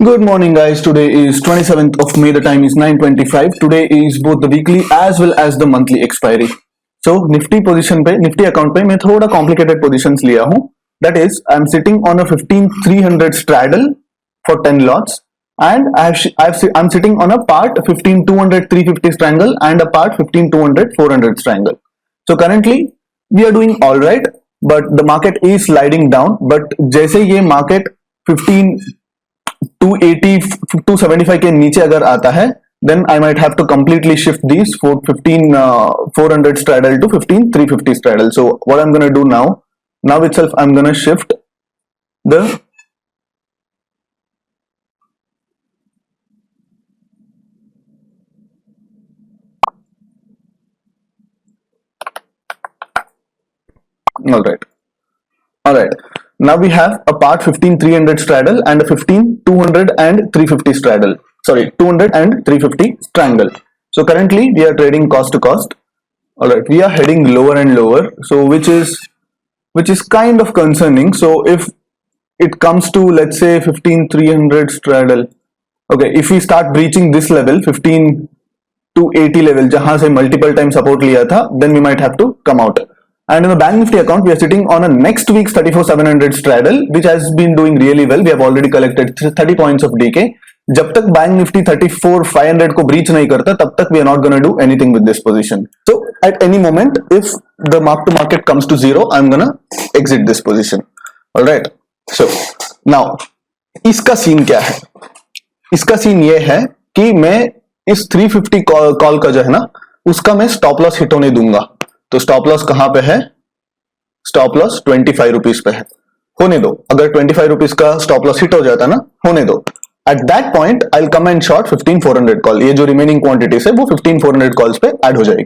Good morning, guys. Today is 27th of May. The time is 9:25. Today is both the weekly as well as the monthly expiry. So Nifty position पे Nifty account पे मैं थोड़ा complicated positions लिया हूँ. That is, I'm sitting on a 15,300 straddle for 10 lots, and I'm sitting on a part 15,200 350 strangle and a part 15,200 400 strangle. So currently we are doing all right, but the market is sliding down. But जैसे ये market 15 280 275 के नीचे अगर आता है, then I might have to completely shift these for 15 400 straddle to 15 350 straddle. So what I'm gonna do now itself, I'm gonna shift the all right. Now we have a part 15 300 straddle and a 15 200 and 350 straddle. Sorry, 200 and 350 strangle. So currently we are trading cost to cost. All right, we are heading lower and lower. So which is kind of concerning. So if it comes to, let's say, 15 300 straddle, okay, if we start breaching this level 15 to 80 level जहां से multiple times support लिया था, then we might have to come out. And in the Bank Nifty account, we are sitting on a next week's 34,700 straddle, which has been doing really well. We have already collected 30 points of DK. जब तक Bank Nifty 34,500 को breach नहीं करता, तब तक we are not going to do anything with this position. So at any moment, if the mark to market comes to zero, I'm going to exit this position. All right. So now इसका scene क्या है? इसका scene ये है कि मैं इस 350 call का जो है ना, उसका मैं स्टॉप लॉस हिट होने दूंगा. तो स्टॉप लॉस कहां पे है? स्टॉप लॉस 25 रुपीज पे है. होने दो. अगर 25 रुपीज का स्टॉप लॉस हिट हो जाता ना, होने दो. At that point I will come and short 15,400 call. ये जो रिमेनिंग क्वांटिटीज है वो 15,400 कॉल्स पे ऐड हो जाएगी.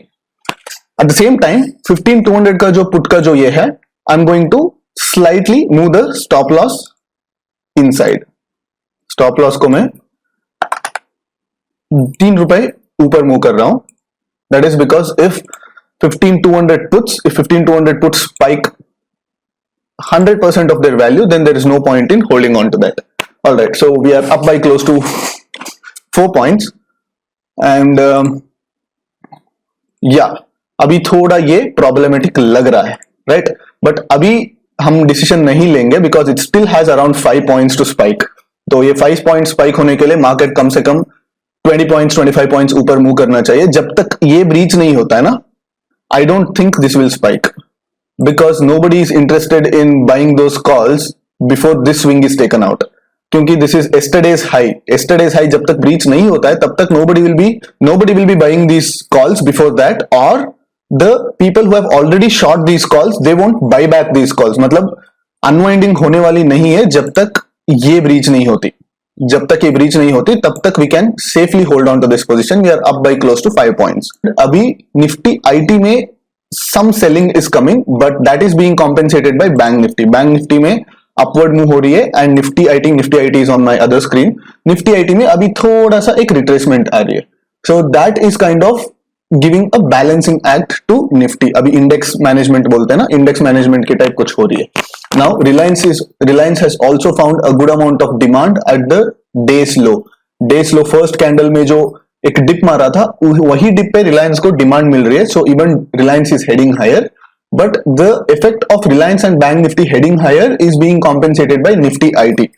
एट द सेम टाइम 15,200 का जो पुट का जो ये है, I am going to slightly move the stop loss inside. Stop loss को मैं 3 रुपए ऊपर मूव कर रहा हूं. That is because if 15,200 puts spike 100% of their value, then there is no point in holding on to that. All right, so we are up by close to 4 points, and yeah, अभी थोड़ा ये problematic लग रहा है, right? But अभी हम decision नहीं लेंगे because it still has around 5 points to spike. तो ये 5 points spike होने के लिए market कम से कम 20 points 25 points ऊपर मूव करना चाहिए. जब तक ये breach नहीं होता है ना, I don't think this will spike because nobody is interested in buying those calls before this swing is taken out. क्योंकि this is yesterday's high. Yesterday's high जब तक breach नहीं होता है, तब तक nobody will be buying these calls before that, or the people who have already short these calls, they won't buy back these calls. मतलब unwinding होने वाली नहीं है जब तक ये breach नहीं होती. जब तक ये ब्रीच नहीं होती तब तक we can safely hold on to this position. We are up by close to 5 points. अभी निफ्टी आईटी में some selling is coming, but that is being compensated by bank Nifty. Bank Nifty में upward move हो रही है and Nifty IT is on my other screen. Nifty IT में अभी थोड़ा सा एक रिट्रेसमेंट आ रही है. So that is kind of giving a balancing act to Nifty. अभी इंडेक्स मैनेजमेंट बोलते हैं ना, इंडेक्स मैनेजमेंट के टाइप कुछ हो रही है. Now Reliance has also found a good amount of demand at the day's low. Day's low first candle में जो एक डिप मारा था, वही डिप पे Reliance को डिमांड मिल रही है. So even Reliance is heading higher, but the effect of Reliance and Bank Nifty heading higher is being compensated by Nifty IT.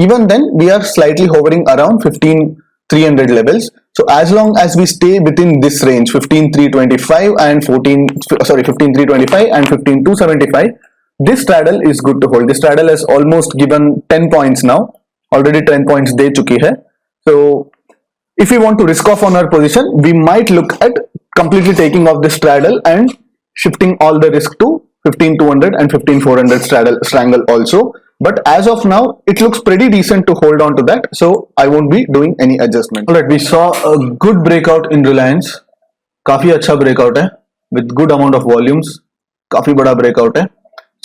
Even then, we are slightly hovering around 15,300 levels. So as long as we stay within this range, 15,325 and 15,325 and 15,275. This straddle is good to hold. This straddle has almost given 10 points now. Already 10 points दे चुकी है. So if we want to risk off on our position, we might look at completely taking off this straddle and shifting all the risk to 15,200 and 15,400 strangle also. But as of now, it looks pretty decent to hold on to that. So I won't be doing any adjustment. Alright, we saw a good breakout in Reliance. काफी अच्छा breakout है with good amount of volumes. काफी बड़ा breakout है.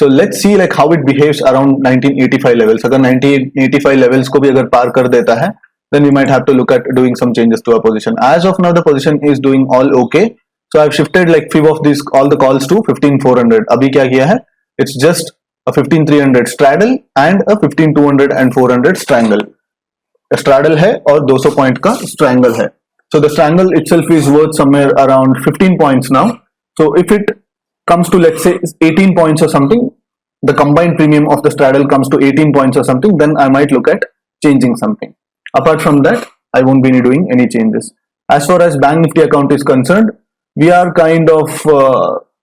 So let's see like how it behaves around 1985 levels. अगर 1985 levels को भी अगर पार कर देता है, then we might have to look at doing some changes to our position. As of now, the position is doing all okay. So I've shifted like few of these all the calls to 15,400. अभी क्या किया है? It's just a 15,300 straddle and a 15,200 and 400 strangle. Straddle है और 200 point का strangle है. So the strangle itself is worth somewhere around 15 points now. So if it comes to, let's say, 18 points or something, the combined premium of the straddle comes to 18 points or something, then I might look at changing something. Apart from that, I won't be doing any changes. As far as Bank Nifty account is concerned, we are kind of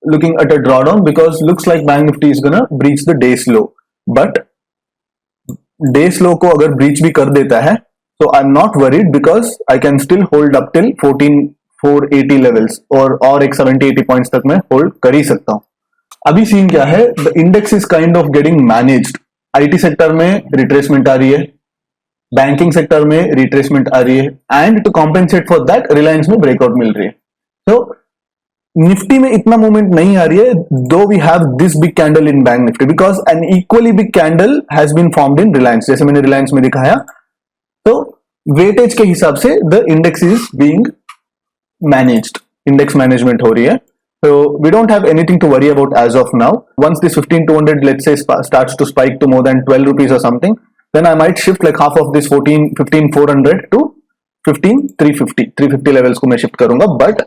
looking at a drawdown because looks like Bank Nifty is gonna breach the day's low. But day's low को अगर breach भी कर देता है, so I'm not worried because I can still hold up till 14,480 levels और एक 70-80 points तक मैं hold कर ही सकता हूँ. अभी सीन क्या है? The index is kind of getting managed. IT sector में रिट्रेसमेंट आ रही है, बैंकिंग सेक्टर में रिट्रेसमेंट आ रही है, and to compensate for that Reliance में ब्रेकआउट मिल रही है. तो निफ्टी में इतना मूवमेंट नहीं आ रही है, though we have this big candle in bank Nifty because an equally big candle has been formed in Reliance. जैसे मैंने रिलायंस में दिखाया, तो वेटेज के हिसाब से the index is being managed, index management हो रही है. So we don't have anything to worry about as of now. Once this 15,200 let's say starts to spike to more than 12 rupees or something, then I might shift like half of this 15,400 to 15,350. 350 levels को मैं shift करूंगा. But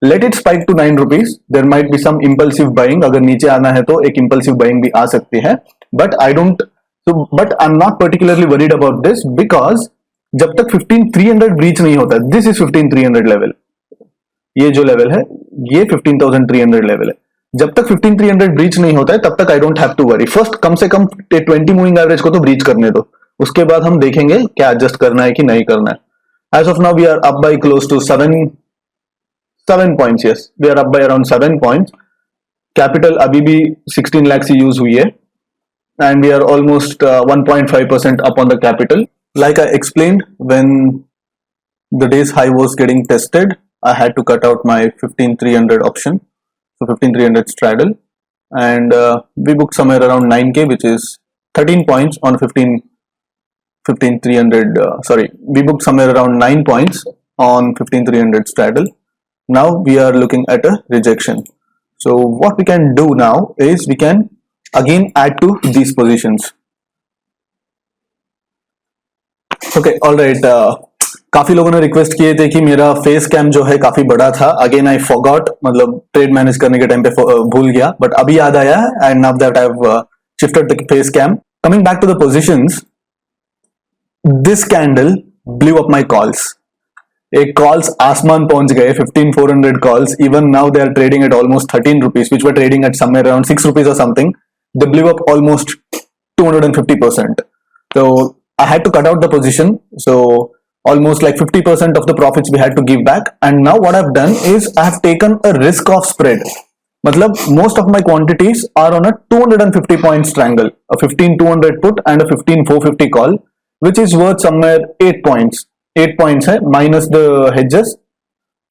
let it spike to 9 rupees. There might be some impulsive buying. अगर नीचे आना है तो एक impulsive buying भी आ सकती है. But but I'm not particularly worried about this because जब तक 15,300 breach नहीं होता, this is 15,300 level. ये जो लेवल है ये 15,300 लेवल है. जब तक 15,300 ब्रीच नहीं होता है तब तक I don't have to worry. First कम से कम 20 मूविंग एवरेज को तो ब्रीच करने दो, उसके बाद हम देखेंगे क्या एडजस्ट करना है कि नहीं करना है. As of now we are up by close to 7 points. Yes, we are up by around 7 points. Capital अभी भी 16 लाख से यूज हुई है and we are almost 1.5% up on the capital. Like I explained, when the day's high was getting tested, I had to cut out my 15,300 option, so 15,300 straddle, and we booked somewhere around 9k, which is 13 points on 15,300. Sorry, we booked somewhere around 9 points on 15,300 straddle. Now we are looking at a rejection. So what we can do now is we can again add to these positions. Okay, all right. काफी लोगों ने request किए थे कि मेरा face cam जो है काफी बड़ा था. अगेन आई फॉरगॉट, मतलब ट्रेड मैनेज करने के टाइम पे भूल गया, बट अभी याद आया and now that I have shifted the face cam. Coming back to the positions, this candle blew up my calls. एक कॉल्स आसमान पहुंच गए, 15,400 calls. Even now they are trading at almost 13 rupees, which were trading at somewhere around 6 rupees or something. They blew up almost 250%. So I had to cut out the position. So almost like 50% of the profits we had to give back. And now what I've done is I have taken a risk of spread. Matlab most of my quantities are on a 250 point strangle, a 15,200 put and a 15,450 call, which is worth somewhere 8 points. 8 points hai minus the hedges,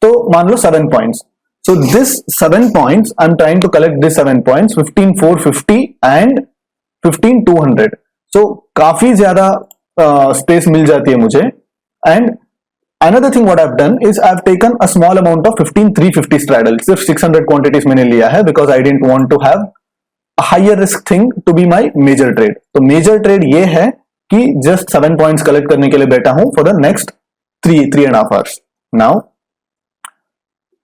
तो मान लो 7 points. So this 7 points, I'm trying to collect this 7 points, 15,450 and 15,200. So काफी ज्यादा space मिल जाती है मुझे. And another thing what I've done is I've taken a small amount of 15,350 straddle. सिर्फ 600 quantities मैंने लिया है because I didn't want to have a higher risk thing to be my major trade. तो major trade ये है कि just 7 points collect करने के लिए बैठा हूं for the next 3.5 hours. Now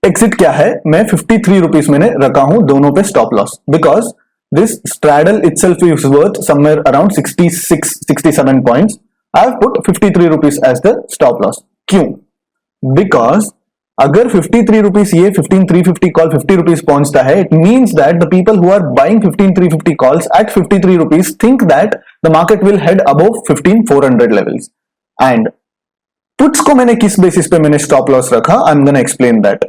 exit क्या है? मैं 53 rupees मैंने रखा हूं दोनों पे stop loss because this straddle itself is worth somewhere around 67 points. I have put 53 rupees as the stop loss. क्यों? Because अगर 53 rupees ये 15,350 call 50 rupees पहुंचता है, it means that the people who are buying 15,350 calls at 53 rupees think that the market will head above 15,400 levels. And puts को मैंने किस basis पे मैंने stop loss रखा? I'm gonna explain that.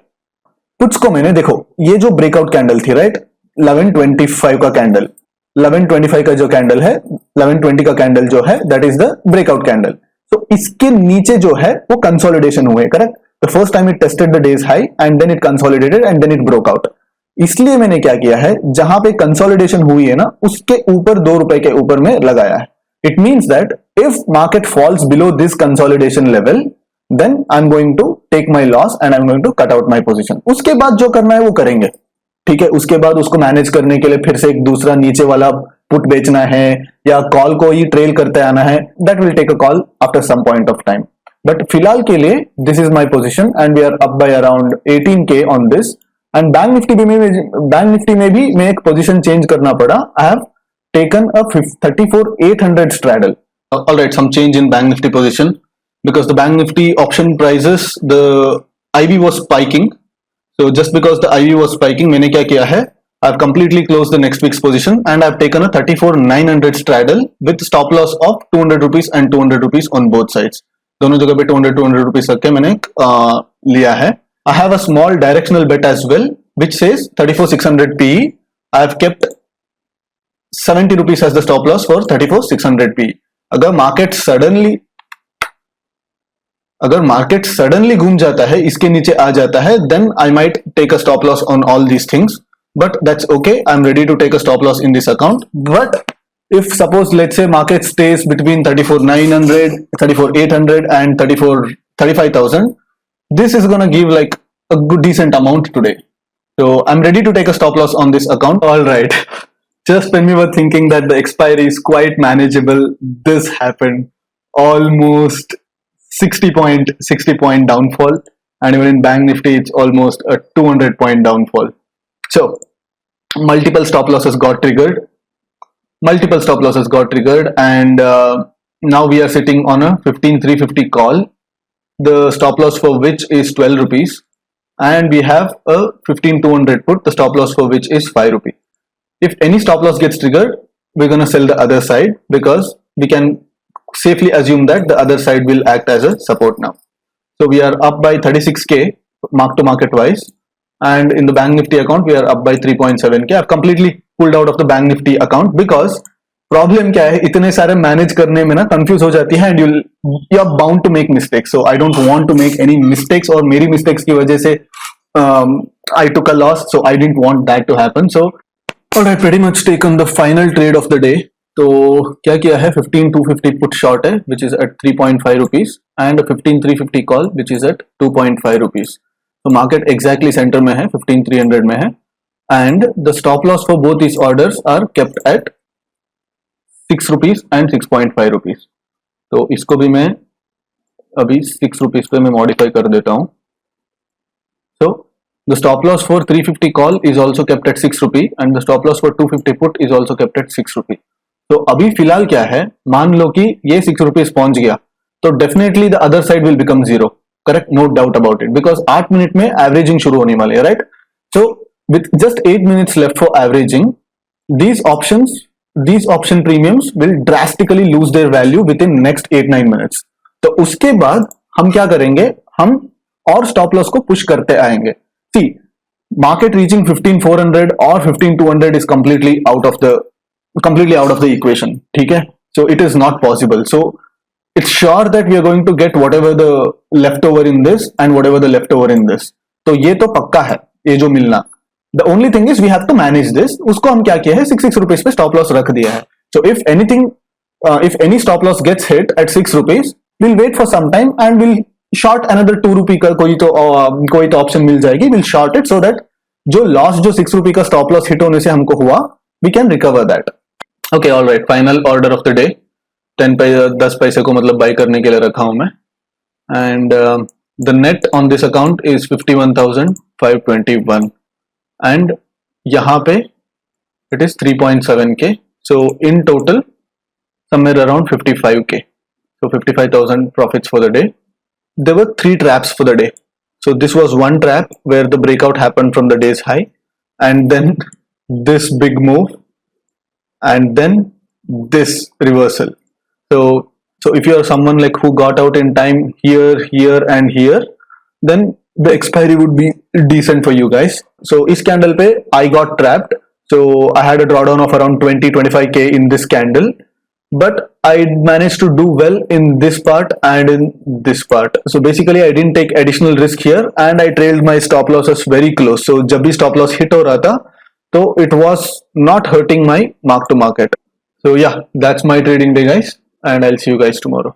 Puts को मैंने, देखो ये जो breakout candle थी, right? 1125 का कैंडल, 1125 का जो कैंडल है, 1120 का कैंडल जो है, that is the breakout candle. तो इसके नीचे जो है वो कंसोलिडेशन हुए, correct? The first time it tested the day's high and then it consolidated and then it broke out. इसलिए मैंने क्या किया है, जहां पे कंसोलिडेशन हुई है ना, उसके ऊपर 2 रुपए के ऊपर में लगाया है. It means that if market falls below this consolidation level, then I am going to take my loss and I am going to cut out my position. उसके बाद जो करना है वो करेंगे, ठीक है? उसके बाद उसको मैनेज करने के लिए फिर से एक दूसरा नीचे वाला पुट बेचना है या कॉल को ही ट्रेल करते आना है, that will take a call after some point of time. But फिलहाल के लिए this is my position and we are up by around 18K on this. And bank Nifty में भी मैं एक पोजिशन चेंज करना पड़ा. I have taken a 34,800 straddle. All right, some change in Bank Nifty position because the Bank Nifty option prices, the IB was spiking. So just because the IB was spiking, मैंने क्या किया है? I've completely closed the next week's position and I've taken a 34,900 straddle with stop loss of 200 rupees and 200 rupees on both sides. दोनों जगह पे 200 rupees रख के मैंने लिया है. I have a small directional bet as well, which says 34,600 PE. I have kept 70 rupees as the stop loss for 34,600 PE. अगर market suddenly घूम जाता है, इसके नीचे आ जाता है, then I might take a stop loss on all these things. But that's okay. I'm ready to take a stop loss in this account. But if suppose let's say market stays between 34,900, 34,800 and 35,000, this is gonna give like a good decent amount today. So I'm ready to take a stop loss on this account. All right. Just when we were thinking that the expiry is quite manageable, this happened. Almost 60 point downfall, and even in Bank Nifty it's almost a 200 point downfall. So multiple stop losses got triggered, and now we are sitting on a 15,350 call, the stop loss for which is 12 rupees, and we have a 15,200 put, the stop loss for which is 5 rupees. If any stop loss gets triggered, we're going to sell the other side because we can safely assume that the other side will act as a support now. So we are up by 36K mark to market wise, and in the Bank Nifty account we are up by 3.7K. I've completely pulled out of the Bank Nifty account because problem क्या है, इतने सारे manage करने में ना confuse हो जाती है and you're bound to make mistakes. So I don't want to make any mistakes, और मेरी mistakes की वजह से I took a loss, so I didn't want that to happen. So Alright, pretty much taken the final trade of the day. तो क्या किया है, 15,250 put short है which is at 3.5 rupees and a 15,350 call which is at 2.5 rupees. तो market exactly center में है, 15,300 में है, and the stop loss for both these orders are kept at 6 rupees and 6.5 rupees. तो इसको भी मैं अभी 6 rupees पे मैं modify कर देता हूँ. So the stop loss for 350 call is also kept at 6 rupee and the stop loss for 250 put is also kept at 6 rupee. तो अभी फिलहाल क्या है, मान लो कि ये 6 rupees पहुंच गया तो definitely the other side will become zero. Correct, no doubt about it, because 8 minute में averaging शुरू होने वाली है, right? So with just 8 minutes left for averaging, these option premiums will drastically lose their value within next 8-9 minutes. तो उसके बाद हम क्या करेंगे, हम और stop loss को push करते आएंगे. See, market reaching 15,400 or 15,200 is completely out of the equation. ठीक है? So it is not possible. So it's sure that we are going to get whatever the leftover in this and whatever the leftover in this. तो ये तो पक्का है, ये जो मिलना. The only thing is we have to manage this. उसको हम क्या किया है, 6 rupees पे stop loss रख दिया है. So if any stop loss gets hit at 6 rupees, we'll wait for some time and we'll short another 2 रुपी का कोई तो ऑप्शन मिल जाएगी, will short it so that जो लॉस जो 6 रुपी का स्टॉप लॉस हिट होने से हमको हुआ, we can recover that. Okay, alright, final order of the day 10 पैसे को मतलब बाय करने के लिए रखा हूं मैं, and the net on this account is 51,521 and यहाँ पे it is 3.7K. So in total somewhere around 55K. So 55,000 profits for the day. There were 3 traps for the day. So this was one trap where the breakout happened from the day's high, and then this big move, and then this reversal. So if you are someone like who got out in time here and here, then the expiry would be decent for you guys. So इस candle पे I got trapped. So I had a drawdown of around 20-25K in this candle, but I managed to do well in this part and in this part. So basically I didn't take additional risk here and I trailed my stop losses very close. So जब भी stop loss hit हो रहा था तो it was not hurting my mark to market. So yeah, that's my trading day guys, and I'll see you guys tomorrow.